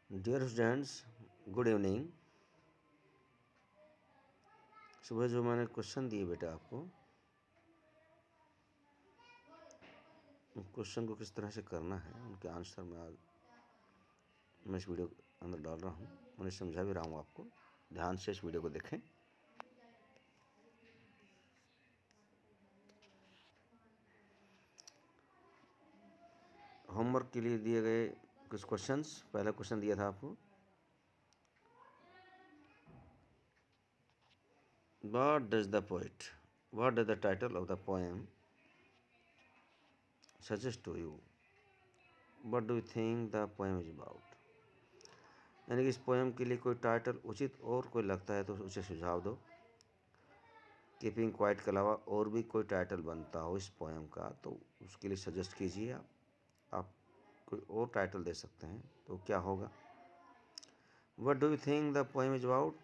Dear students, good evening. सुबह जो मैंने क्वेश्चन दिए बेटा आपको, क्वेश्चन को किस तरह से करना है उनके आंसर मैं इस वीडियो के अंदर डाल रहा हूँ। मैंने समझा भी रहा हूँ आपको, ध्यान से इस वीडियो को देखें। होमवर्क के लिए दिए गए कुछ क्वेश्चंस। पहला क्वेश्चन दिया था आपको, what does the title of the poem suggest to you, what do you think the poem is about. यानी कि इस पोएम के लिए कोई टाइटल उचित और कोई लगता है तो उसे सुझाव दो। कीपिंग क्वाइट के अलावा और भी कोई टाइटल बनता हो इस पोएम का तो उसके लिए सजेस्ट कीजिए। आप कोई और टाइटल दे सकते हैं तो क्या होगा। What do you think the poem is about,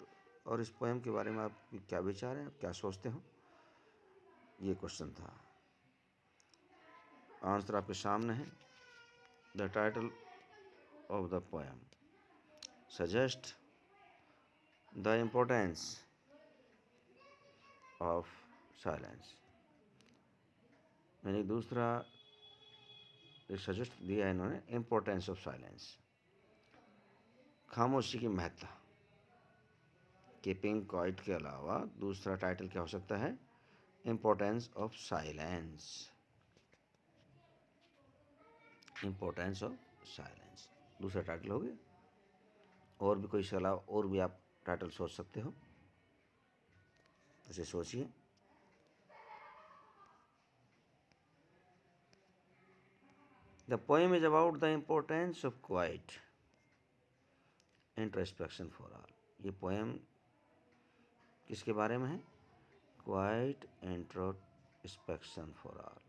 और इस पोएम के बारे में आपके क्या विचार हैं, क्या सोचते हो, ये क्वेश्चन था। आंसर आपके सामने है। The title of the poem suggest the importance of silence. यानी दूसरा एक सजेस्ट दिया है इन्होंने, इम्पोर्टेंस ऑफ साइलेंस, खामोशी की महत्ता। कीपिंग क्वाइट के अलावा दूसरा टाइटल क्या हो सकता है, importance of silence. Importance of silence दूसरा टाइटल हो गया। और भी कोई इसके अलावा और भी आप टाइटल सोच सकते हो, उसे सोचिए। The poem is about the importance of quite introspection for all. ये पोएम किसके बारे में है, क्वाइट इंट्रोस्पेक्शन फॉर ऑल,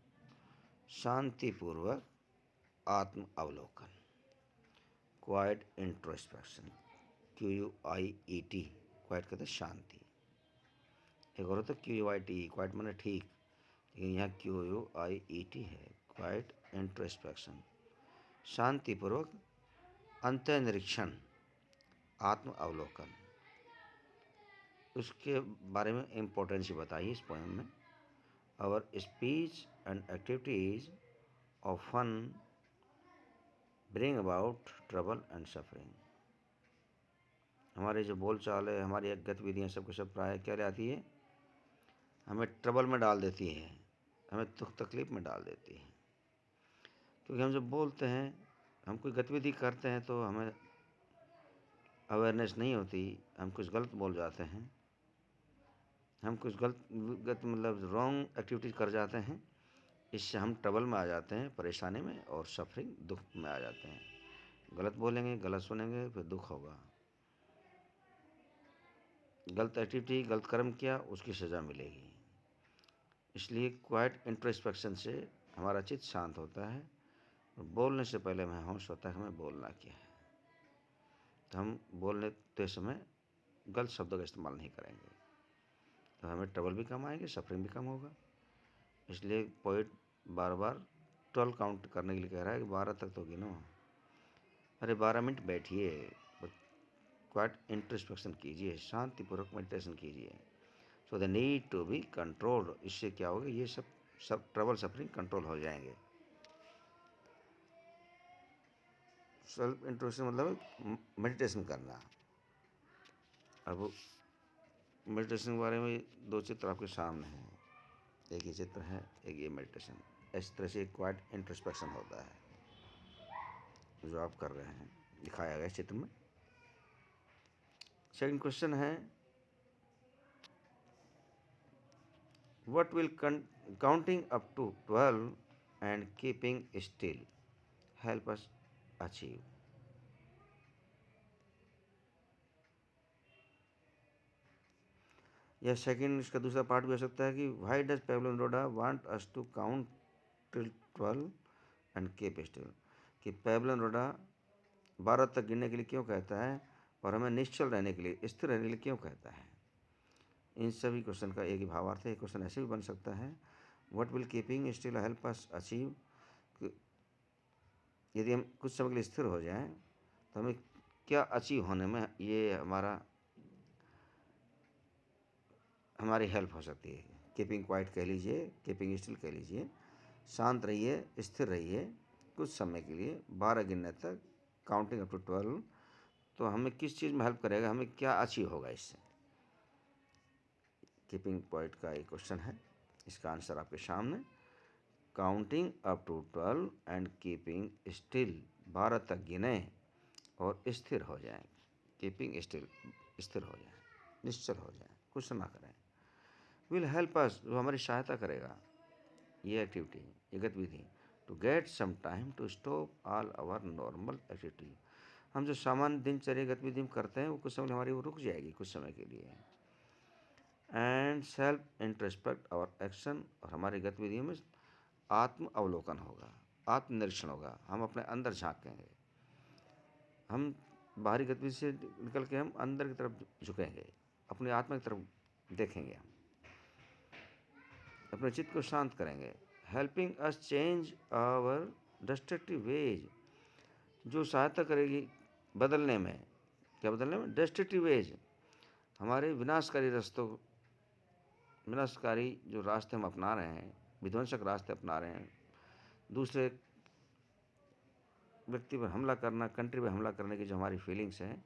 शांतिपूर्वक आत्म अवलोकन। क्वाइट इंट्रोस्पेक्शन, QUIET, क्वाइट कहते हैं शांति। एक और होता है QUIT, क्वाइट माने ठीक, लेकिन यहाँ QUIET है, क्वाइट इंट्रोस्पेक्शन, शांतिपूर्वक अंतर्निरीक्षण, आत्म अवलोकन। उसके बारे में इम्पोर्टेंस बताइए इस पोएम में। Our speech and activities often bring about trouble and suffering. हमारे जो बोल चाल है, हमारी गतिविधियाँ सब कुछ सब प्राय क्या लाती है, हमें ट्रबल में डाल देती है, हमें दुख तकलीफ में डाल देती है। क्योंकि हम जब बोलते हैं, हम कोई गतिविधि करते हैं तो हमें अवेयरनेस नहीं होती, हम कुछ गलत बोल जाते हैं, हम कुछ गलत मतलब रॉन्ग एक्टिविटीज कर जाते हैं। इससे हम ट्रबल में आ जाते हैं, परेशानी में, और सफरिंग दुख में आ जाते हैं। गलत बोलेंगे, गलत सुनेंगे, फिर दुख होगा। गलत एक्टिविटी, गलत कर्म किया, उसकी सज़ा मिलेगी। इसलिए क्वाइट इंट्रोस्पेक्शन से हमारा चित्त शांत होता है, और बोलने से पहले हमें होश होता है कि हमें बोलना क्या है। तो हम बोलते समय गलत शब्दों का इस्तेमाल नहीं करेंगे, तो हमें ट्रबल भी कम आएंगे, सफरिंग भी कम होगा। इसलिए पोइट बार बार 12 काउंट करने के लिए कह रहा है कि 12 तक तो गिनो। अरे 12 मिनट बैठिए, क्वाइट इंट्रोस्पेक्शन कीजिए, शांतिपूर्वक मेडिटेशन कीजिए। So the need to be controlled. इससे क्या होगा, ये सब ट्रबल सफरिंग कंट्रोल हो जाएंगे। सेल्फ इंट्रोस्पेक्शन मतलब मेडिटेशन करना। अब मेडिटेशन के बारे में दो चित्र आपके सामने हैं, एक ये चित्र है, एक ये मेडिटेशन। इस तरह से क्वाइट इंट्रोस्पेक्शन होता है जो आप कर रहे हैं, दिखाया गया चित्र में। Second question is, what will counting up to 12 and keeping still help us achieve. या सेकंड, इसका दूसरा पार्ट भी हो सकता है कि why does Pablo Neruda want us to count till 12 and keep still. कि पेब्लो नेरुदा 12 तक गिनने के लिए क्यों कहता है, और हमें निश्चल रहने के लिए, स्थिर रहने के लिए क्यों कहता है। इन सभी क्वेश्चन का एक ही भावार्थ है। एक क्वेश्चन ऐसे भी बन सकता है, what will keeping still help us achieve. यदि हम कुछ समय के लिए स्थिर हो जाएं तो हमें क्या अचीव होने में ये हमारी हेल्प हो सकती है। कीपिंग क्वाइट कह लीजिए, कीपिंग स्टिल कह लीजिए, शांत रहिए, स्थिर रहिए कुछ समय के लिए 12 गिनने तक, काउंटिंग अप टू 12। तो हमें किस चीज़ में हेल्प करेगा, हमें क्या अचीव होगा इससे। कीपिंग क्वाइट का एक क्वेश्चन है, इसका आंसर आपके सामने। Counting up to 12 and keeping still, 12 तक गिने और स्थिर हो जाएं। कीपिंग स्टिल, स्थिर हो जाएं, निश्चल हो जाएं, कुछ ना करें। विल हेल्प अस, वो हमारी सहायता करेगा ये एक्टिविटी, ये गतिविधि, to get some time to stop all our normal activity. हम जो सामान्य दिनचर्या गतिविधि करते हैं वो कुछ समय हमारी वो रुक जाएगी कुछ समय के लिए। And self introspect our action, और हमारी गतिविधियों में आत्म अवलोकन होगा, आत्मनिरीक्षण होगा। हम अपने अंदर झांकेंगे, हम बाहरी गतिविधि से निकल के हम अंदर की तरफ झुकेंगे, अपनी आत्मा की तरफ देखेंगे, हम अपने चित्त को शांत करेंगे। Helping us change our destructive ways, जो सहायता करेगी बदलने में, क्या बदलने में, डिस्ट्रक्टिव वेज, हमारे विनाशकारी रास्तों, विनाशकारी जो रास्ते हम अपना रहे हैं, विध्वंसक रास्ते अपना रहे हैं, दूसरे व्यक्ति पर हमला करना, कंट्री पर हमला करने की जो हमारी फीलिंग्स हैं,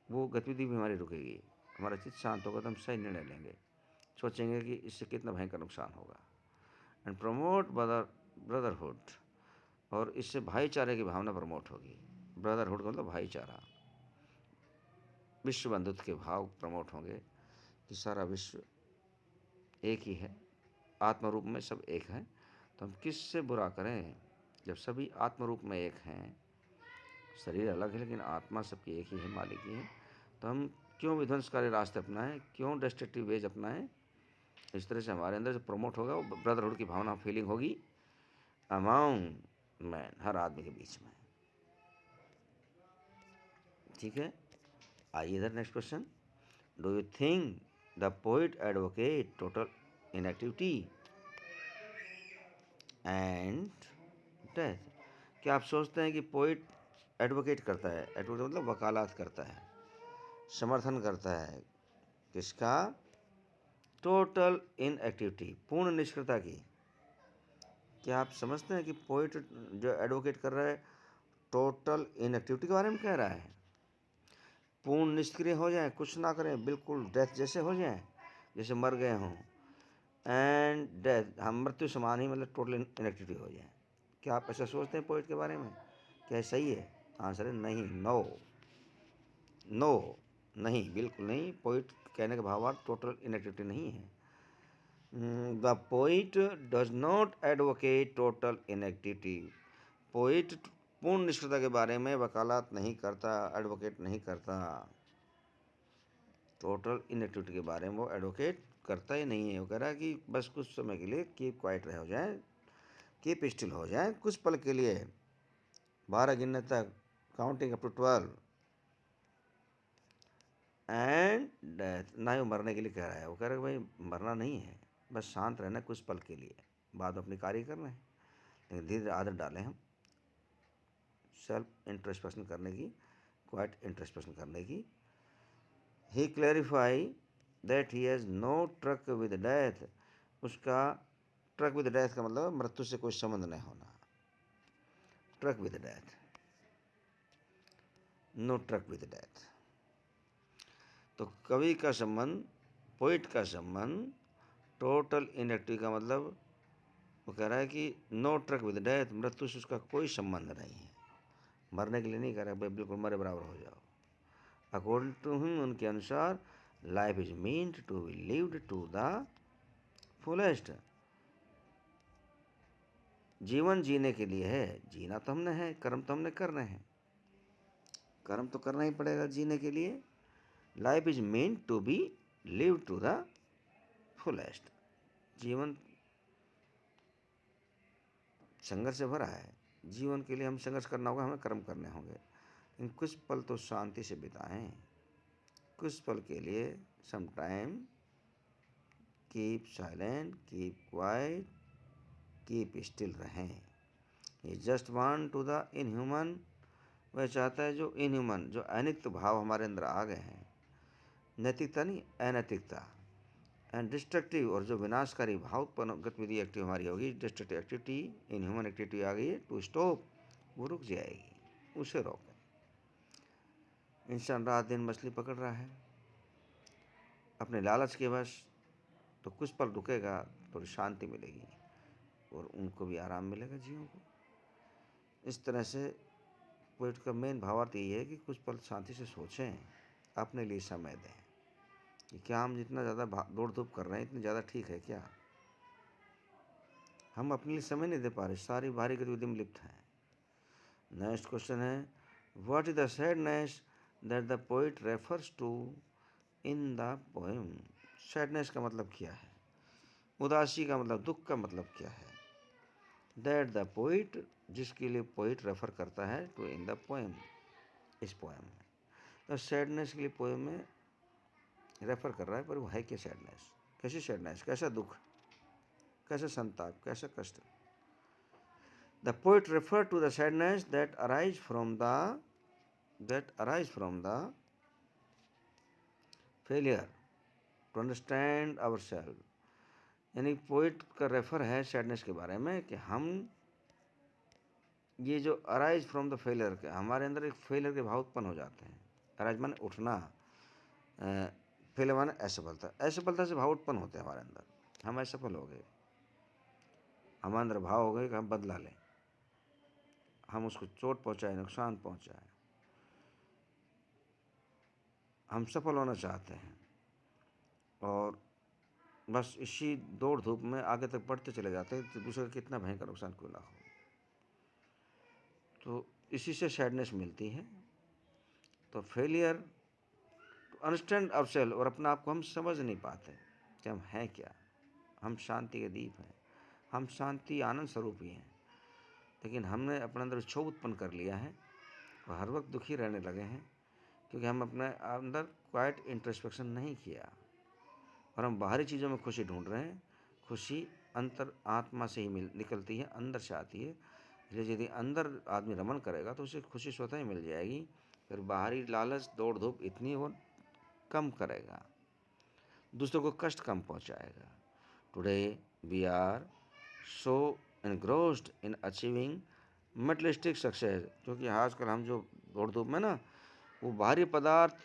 वो गतिविधि भी हमारी रुकेगी। हमारा चित्त शांत होगा तो हम सही निर्णय लेंगे, सोचेंगे कि इससे कितना भयंकर नुकसान होगा। एंड प्रमोट ब्रदरहुड, और इससे भाईचारे की भावना प्रमोट होगी। ब्रदरहुड का मतलब भाईचारा, विश्व बंधुत्व के भाव प्रमोट होंगे कि सारा विश्व एक ही है, आत्म रूप में सब एक हैं। तो हम किससे बुरा करें जब सभी आत्म रूप में एक हैं। शरीर अलग है लेकिन आत्मा सबकी एक ही है, मालिक ही है। तो हम क्यों विध्वंसकारी रास्ते अपनाएं, क्यों डिस्ट्रक्टिव वेज अपनाएं। इस तरह से हमारे अंदर जो प्रमोट होगा वो ब्रदरहुड की भावना, फीलिंग होगी अमाउंट मैन, हर आदमी के बीच में। ठीक है, आइए इधर next question. Do you think the poet advocate total inactivity and death, क्या आप सोचते हैं कि पोइट एडवोकेट करता है, एडवोकेट मतलब वकालत करता है, समर्थन करता है किसका, टोटल इनएक्टिविटी, पूर्ण निष्क्रियता की। क्या आप समझते हैं कि पोइट जो एडवोकेट कर रहा है टोटल इनएक्टिविटी के बारे में कह रहा है, पूर्ण निष्क्रिय हो जाए, कुछ ना करें, बिल्कुल डेथ जैसे हो जाए, जैसे मर गए हों। एंड डेथ, हम मृत्यु समान ही, मतलब टोटल इनएक्टिविटी हो जाए। क्या आप ऐसा सोचते हैं पोइट के बारे में, क्या सही है? आंसर है नहीं, नो नो, नहीं, बिल्कुल नहीं। पोइट कहने का भावार्थ टोटल इनएक्टिविटी नहीं है। The poet does not advocate total inactivity, poet पूर्ण निष्क्रियता के बारे में वकालत नहीं करता, एडवोकेट नहीं करता। टोटल इनएक्टिविटी के बारे में वो एडवोकेट करता ही नहीं है। वो कह रहा है कि बस कुछ समय के लिए कीप क्वाइट रह हो जाए, कीप स्टिल हो जाए कुछ पल के लिए, 12 गिनने तक, counting up to 12 and death. ना ही वो मरने के लिए कह रहा है, वो कह रहा है भाई मरना नहीं है, बस शांत रहना कुछ पल के लिए, बाद में अपनी कार्य करना है। लेकिन धीरे धीरे आदत डालें हम सेल्फ इंट्रोस्पेक्शन करने की, क्वाइट इंट्रोस्पेक्शन करने की। He clarify that he has no truck with death, उसका ट्रक विद डेथ का मतलब मृत्यु से कोई संबंध नहीं होना। Truck with death, no truck with death. तो कवि का संबंध, पोइट का संबंध टोटल इनएक्टिव का मतलब वो कह रहा है कि नो ट्रक विद डेथ, मृत्यु से उसका कोई संबंध नहीं है। मरने के लिए नहीं कह रहा है भाई बिल्कुल मरे बराबर हो जाओ। अकॉर्डिंग टू हिम, उनके अनुसार, life is meant to be lived to the fullest, जीवन जीने के लिए है, जीना तो हमने है, कर्म तो हमने करने हैं, कर्म तो करना ही पड़ेगा जीने के लिए। Life is meant to be lived to the fullest, जीवन संघर्ष से भरा है, जीवन के लिए हम संघर्ष करना होगा, हमें कर्म करने होंगे। लेकिन कुछ पल तो शांति से बिताएं, कुछ पल के लिए some time keep silent, keep quiet, keep still रहें। ये just want to the inhuman, वह चाहता है जो इनह्यूमन, जो अनैतिक भाव हमारे अंदर आ गए हैं, नैतिकता नहीं, अनैतिकता एंड डिस्ट्रक्टिव, और जो विनाशकारी भावोत्पन्न गतिविधि एक्टिव हमारी होगी, डिस्ट्रक्टिव एक्टिविटी, इनह्यूमन एक्टिविटी आ गई है, टू स्टॉप, वो रुक जाएगी, उसे रोकें। इंसान रात दिन मछली पकड़ रहा है अपने लालच के वश, तो कुछ पल रुकेगा, थोड़ी शांति मिलेगी और उनको भी आराम मिलेगा, जीवों को। इस तरह से पोइट का मेन भावार्थ यही है कि कुछ पल शांति से सोचें, अपने लिए समय दें कि क्या हम जितना ज़्यादा दौड़ धूप कर रहे हैं इतनी ज़्यादा ठीक है क्या? हम अपने लिए समय नहीं दे पा रहे, सारी भारी गतिविधि में लिप्त हैं। Next question is, what is the sadness that the poet refers to in the poem? Sadness का मतलब क्या है? उदासी का मतलब, दुख का मतलब क्या है? दैट द पोइट, जिसके लिए पोइट रेफर करता है टू इन द पोएम, इस पोएम में। तो सैडनेस के लिए पोएम में रेफर कर रहा है, पर वो है क्या सैडनेस? कैसी सैडनेस, कैसा दुख, कैसा संताप, कैसा कष्ट? The poet refer to the sadness that arise from the failure to understand our self. यानी पोइट का रेफर है सैडनेस के बारे में कि हम ये जो अराइज फ्रॉम द फेलियर के, हमारे अंदर एक फेलियर के भाव उत्पन्न हो जाते हैं। अराइज माने उठना, फेलियर माने असफलता, असफलता से भाव उत्पन्न होते हैं हमारे अंदर। हम असफल हो गए, हमारे अंदर भाव हो गए कि हम बदला लें, हम उसको चोट पहुंचाए, नुकसान पहुंचाए, हम सफल होना चाहते हैं और बस इसी दौड़ धूप में आगे तक बढ़ते चले जाते हैं, तो दूसरे का कितना भयंकर नुकसान क्यों ना हो। तो इसी से सैडनेस मिलती है। तो फेलियर टू अंडरस्टैंड आवरसेल्फ, और अपना आप को हम समझ नहीं पाते कि हम हैं क्या। हम शांति के दीप हैं, हम शांति आनंद स्वरूप ही हैं, लेकिन हमने अपने अंदर क्षोभ उत्पन्न कर लिया है और हर वक्त दुखी रहने लगे हैं क्योंकि हम अपने अंदर क्वाइट इंट्रोस्पेक्शन नहीं किया और हम बाहरी चीज़ों में खुशी ढूंढ रहे हैं। खुशी अंतर आत्मा से ही निकलती है, अंदर से आती है। इसलिए यदि अंदर आदमी रमन करेगा तो उसे खुशी स्वतः ही मिल जाएगी। फिर बाहरी लालच, दौड़ धूप इतनी वो कम करेगा, दूसरों को कष्ट कम पहुंचाएगा। Today we are so engrossed in achieving materialistic success, क्योंकि आजकल हम जो दौड़ धूप में ना, वो बाहरी पदार्थ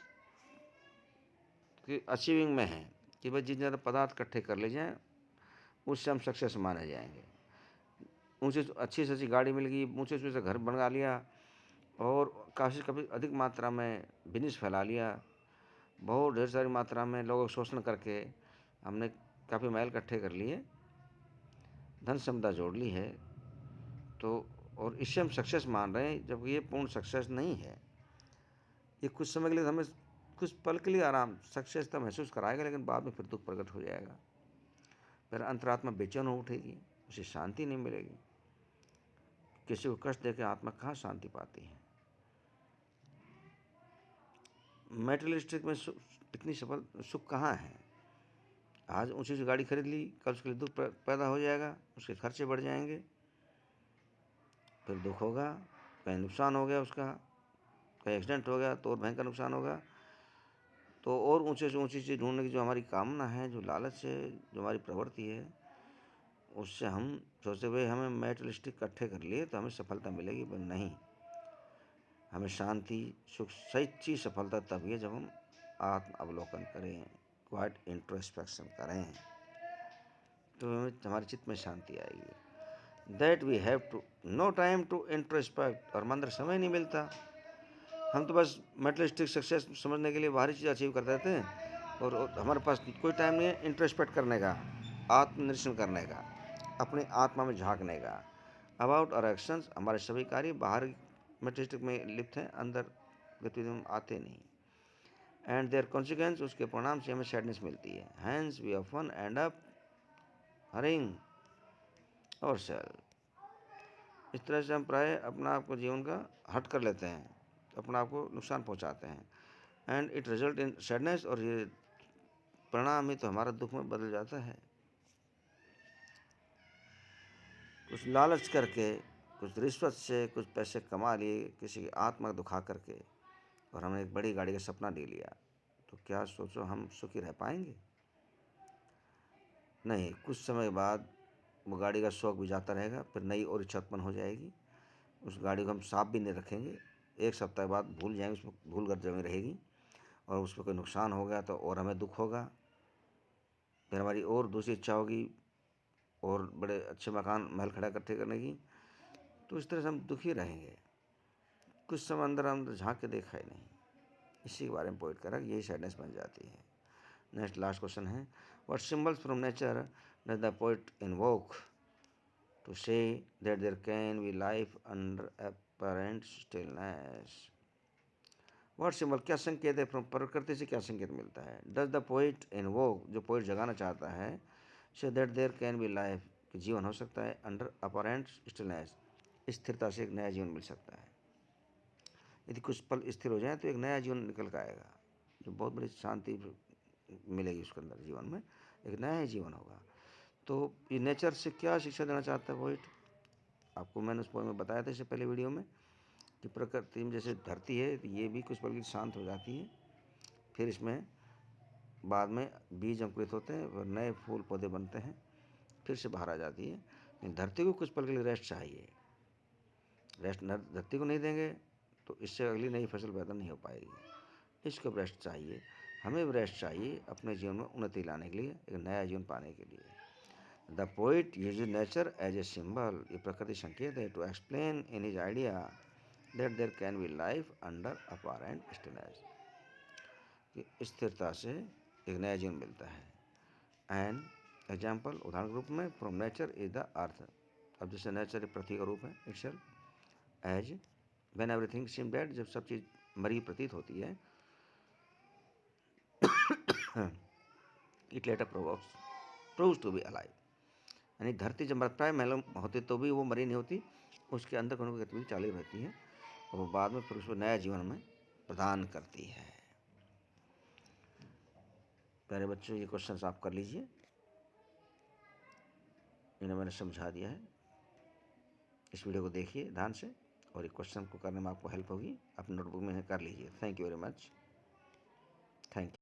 की अचीविंग में है कि भाई जितने ज़्यादा पदार्थ इकट्ठे कर ले जाएँ उससे हम सक्सेस माने जाएंगे। ऊँचे अच्छी से अच्छी गाड़ी मिल गई, ऊँचे से घर बनवा लिया और काफ़ी कभी अधिक मात्रा में बिजनेस फैला लिया, बहुत ढेर सारी मात्रा में लोगों का शोषण करके हमने काफ़ी महल इकट्ठे कर लिए, धन संपदा जोड़ ली है, तो और इससे हम सक्सेस मान रहे हैं, जबकि ये पूर्ण सक्सेस नहीं है। ये कुछ समय के लिए हमें, कुछ पल के लिए आराम, सक्सेस तो महसूस कराएगा, लेकिन बाद में फिर दुख प्रकट हो जाएगा। फिर अंतरात्मा बेचैन हो उठेगी, उसे शांति नहीं मिलेगी। किसी को कष्ट देकर आत्मा कहाँ शांति पाती है। मेटेरियलिस्टिक में इतनी सफल सुख कहाँ है। आज ऊँची सी गाड़ी खरीद ली, कल उसके लिए दुख पैदा हो जाएगा, उसके खर्चे बढ़ जाएंगे, फिर दुख होगा, कहीं नुकसान हो गया उसका, कहीं एक्सीडेंट हो गया तो और भयंकर नुकसान होगा। तो और ऊँचे से ऊँची चीज़ ढूंढने की जो हमारी कामना है, जो लालच है, जो हमारी प्रवृत्ति है, उससे हम सोचते भाई हमें मेटेरियलिस्टिक इकट्ठे कर लिए तो हमें सफलता मिलेगी, पर नहीं। हमें शांति, सुख, सच्ची सफलता तभी है जब हम आत्म अवलोकन करें, क्वाइट इंट्रोस्पेक्शन करें, तो हमारे चित्त में शांति आएगी। That we have to no time to introspect, और मंत्र समय नहीं मिलता। हम तो बस मेटेरियलिस्टिक सक्सेस समझने के लिए बाहरी चीज़ अचीव कर देते हैं और हमारे पास कोई टाइम नहीं है इंट्रोस्पेक्ट करने का, आत्मनिरीक्षण करने का, अपनी आत्मा में झांकने का। अबाउट आवर एक्शंस, हमारे सभी कार्य बाहर मेटेरियलिस्टिक में लिप्त हैं, अंदर गतिविधियों में आते नहीं। एंड देयर कॉन्सिक्वेंस, उसके परिणाम से हमें सैडनेस मिलती है। Hence we often end up hurting our self. इस तरह से हम प्राय अपना आप को जीवन का हट कर लेते हैं, अपना आप को नुकसान पहुंचाते हैं। And it result in sadness, और ये परिणाम ही तो हमारा दुख में बदल जाता है। कुछ लालच करके कुछ रिश्वत से कुछ पैसे कमा लिए, किसी की आत्मा दुखा करके, और हमने एक बड़ी गाड़ी का सपना ले लिया, तो क्या सोचो हम सुखी रह पाएंगे? नहीं, कुछ समय बाद वो गाड़ी का शौक भी जाता रहेगा, फिर नई और इच्छा उत्पन्न हो जाएगी। उस गाड़ी को हम साफ भी नहीं रखेंगे, 1 सप्ताह बाद भूल जाएंगे, उसमें धूल गर्द जमी रहेगी, और उसमें कोई नुकसान हो गया तो और हमें दुख होगा। फिर हमारी और दूसरी इच्छा होगी और बड़े अच्छे मकान महल खड़ा इकट्ठे करने की, तो इस तरह से हम दुखी रहेंगे। कुछ समय अंदर अंदर झांक के देखा ही नहीं। इसी के बारे में पोइट करा, यही सैडनेस बन जाती है। Next last question is, what symbols from nature does the poet invoke to say that there can be life under apparent stillness? What symbol, क्या संकेत है, फ्रॉम प्रकृति से क्या संकेत मिलता है? डज द पोइट इन्वोक, जो पोइट जगाना चाहता है, say that there can be life, कि जीवन हो सकता है, अंडर अपरेंट स्टिलनेस, स्थिरता से एक नया जीवन मिल सकता है। यदि कुछ पल स्थिर हो जाए तो एक नया जीवन निकल कर आएगा, जो बहुत बड़ी शांति मिलेगी उसके अंदर, जीवन में एक नया ही जीवन होगा। तो ये नेचर से क्या शिक्षा देना चाहता है पोइट? आपको मैंने उस पोइम में बताया था इससे पहले वीडियो में, कि प्रकृति में जैसे धरती है, तो ये भी कुछ पल के लिए शांत हो जाती है, फिर इसमें बाद में बीज अंकुरित होते हैं और नए फूल पौधे बनते हैं, फिर से बाहर आ जाती है। लेकिन धरती को कुछ पल के लिए रेस्ट चाहिए। रेस्ट धरती को नहीं देंगे तो इससे अगली नई फसल पैदा नहीं हो पाएगी। इसको रेस्ट चाहिए, हमें भी रेस्ट चाहिए अपने जीवन में उन्नति लाने के लिए, एक नया जीवन पाने के लिए। The poet uses nature as a symbol, ये प्रकृति संकेत है, to explain in his idea that there can be life under apparent stillness, कि स्थिरता से एक नया जीवन मिलता है। एंड एग्जाम्पल, उदाहरण के रूप में, from nature is the earth. अब जैसे नेचर पृथ्वी का रूप है, itself, as when everything seem dead, जब सब चीज़ मरी प्रतीत होती है, it later proves to be alive, यानी धरती जब मरप्राय मालूम होती तो भी वो मरी नहीं होती, उसके अंदर कोई गतिविधि चालू रहती है, और वो बाद में फिर उसको नया जीवन में प्रदान करती है। प्यारे बच्चों, ये क्वेश्चन आप कर लीजिए, इन्हें मैंने समझा दिया है। इस वीडियो को देखिए ध्यान से, और ये क्वेश्चन को करने में आपको हेल्प होगी, अपनी नोटबुक में कर लीजिए। Thank you very much, thank you.